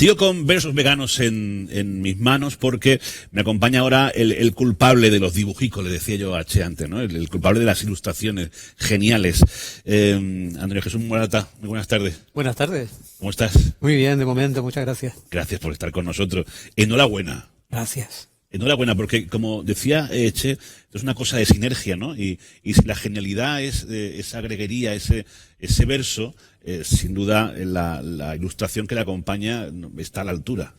Sigo con versos veganos en mis manos porque me acompaña ahora el culpable de los dibujicos, le decía yo a Che antes, ¿no? El culpable de las ilustraciones geniales. Antonio Jesús Morata, muy buenas tardes. Buenas tardes. ¿Cómo estás? Muy bien, de momento, muchas gracias. Gracias por estar con nosotros. Enhorabuena. Gracias. Enhorabuena, porque como decía Che, es una cosa de sinergia, ¿no? Y si la genialidad es esa greguería, ese verso, sin duda la ilustración que le acompaña está a la altura.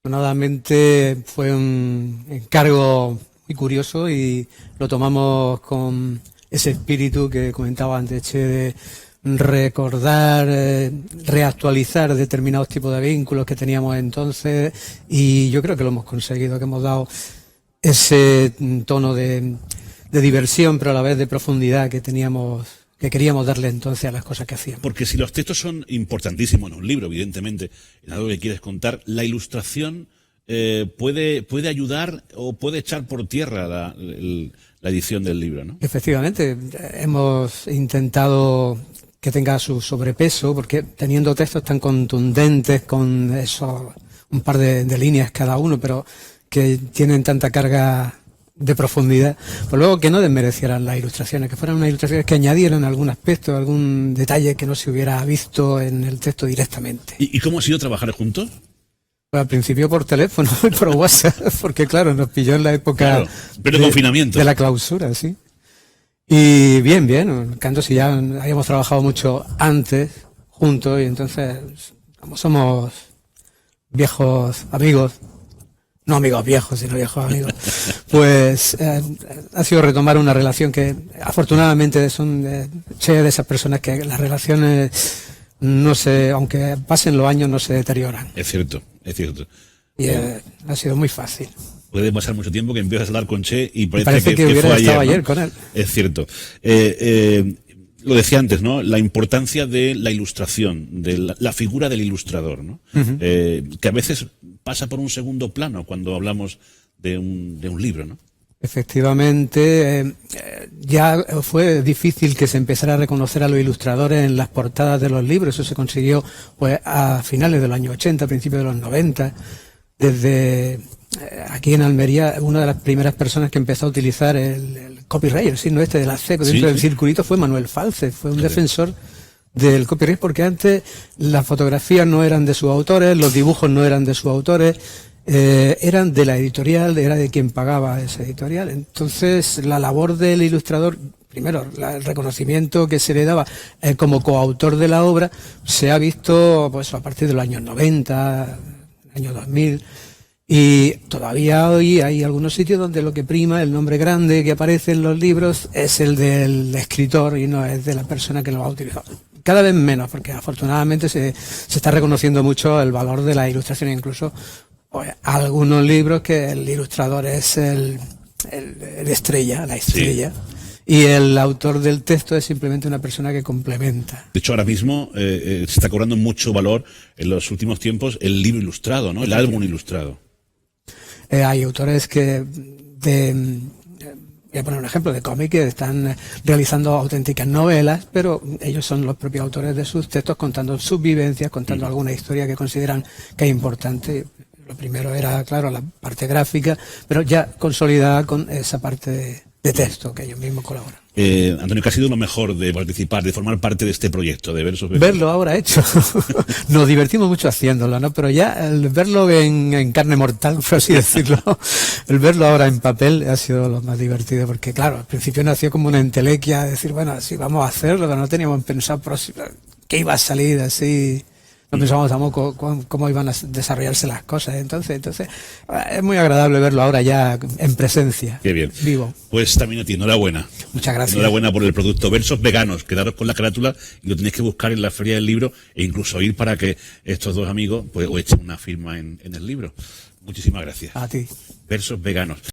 Afortunadamente fue un encargo muy curioso y lo tomamos con ese espíritu que comentaba antes, Che, de recordar, reactualizar determinados tipos de vínculos que teníamos entonces, y yo creo que lo hemos conseguido, que hemos dado ese tono de diversión, pero a la vez de profundidad que queríamos darle entonces a las cosas que hacíamos. Porque si los textos son importantísimos en un libro, evidentemente, en algo que quieres contar, la ilustración puede ayudar o puede echar por tierra la edición del libro, ¿no? Efectivamente, hemos intentado que tenga su sobrepeso, porque teniendo textos tan contundentes, con eso, un par de líneas cada uno, pero que tienen tanta carga de profundidad, pues luego que no desmerecieran las ilustraciones, que fueran unas ilustraciones que añadieran algún aspecto, algún detalle que no se hubiera visto en el texto directamente. ¿Y cómo ha sido trabajar juntos? Pues al principio por teléfono y por WhatsApp, porque claro, nos pilló en la época de confinamiento, de la clausura, sí. Y bien, Canto, si ya habíamos trabajado mucho antes juntos, y entonces, como somos viejos amigos, no amigos viejos, sino viejos amigos, pues ha sido retomar una relación que afortunadamente son de esas personas que las relaciones no se, aunque pasen los años, no se deterioran. Es cierto, es cierto. Y ha sido muy fácil. Puede pasar mucho tiempo que empiezas a hablar con Che y parece que hubiera estado ayer, ¿no? Con él. Es cierto. Lo decía antes, ¿no? La importancia de la ilustración, de la figura del ilustrador, ¿no? Que a veces pasa por un segundo plano cuando hablamos de un libro, ¿no? Efectivamente, ya fue difícil que se empezara a reconocer a los ilustradores en las portadas de los libros. Eso se consiguió pues a finales de los años 80, principios de los 90. Desde aquí en Almería, una de las primeras personas que empezó a utilizar el copyright, el signo este de la C dentro del circulito, fue Manuel Falce, fue un defensor del copyright, porque antes las fotografías no eran de sus autores, los dibujos no eran de sus autores, eran de la editorial, era de quien pagaba esa editorial. Entonces la labor del ilustrador, primero el reconocimiento que se le daba como coautor de la obra, se ha visto pues a partir de los años 90, año 2000, y todavía hoy hay algunos sitios donde lo que prima, el nombre grande que aparece en los libros, es el del escritor y no es de la persona que lo ha utilizado. Cada vez menos, porque afortunadamente se está reconociendo mucho el valor de la ilustración, incluso pues, algunos libros que el ilustrador es el estrella, la estrella. Sí. Y el autor del texto es simplemente una persona que complementa. De hecho, ahora mismo se está cobrando mucho valor en los últimos tiempos el libro ilustrado, ¿no? El álbum ilustrado. Hay autores que voy a poner un ejemplo de cómic, que están realizando auténticas novelas, pero ellos son los propios autores de sus textos, contando sus vivencias, contando alguna historia que consideran que es importante. Lo primero era, claro, la parte gráfica, pero ya consolidada con esa parte de texto que ellos mismos colaboran. Antonio, ¿qué ha sido lo mejor de participar, de formar parte de este proyecto, de versos veganos? Verlo ahora hecho. Nos divertimos mucho haciéndolo, ¿no? Pero ya el verlo en carne mortal, por así decirlo, el verlo ahora en papel ha sido lo más divertido, porque claro, al principio nació como una entelequia, decir, bueno, sí, vamos a hacerlo, pero no teníamos pensado qué iba a salir así. No pensábamos tampoco cómo iban a desarrollarse las cosas. Entonces es muy agradable verlo ahora ya en presencia. Qué bien. Vivo. Pues también a ti, enhorabuena. Muchas gracias. Enhorabuena por el producto Versos Veganos. Quedaros con la carátula y lo tenéis que buscar en la Feria del Libro e incluso ir para que estos dos amigos pues os echen una firma en el libro. Muchísimas gracias. A ti. Versos Veganos.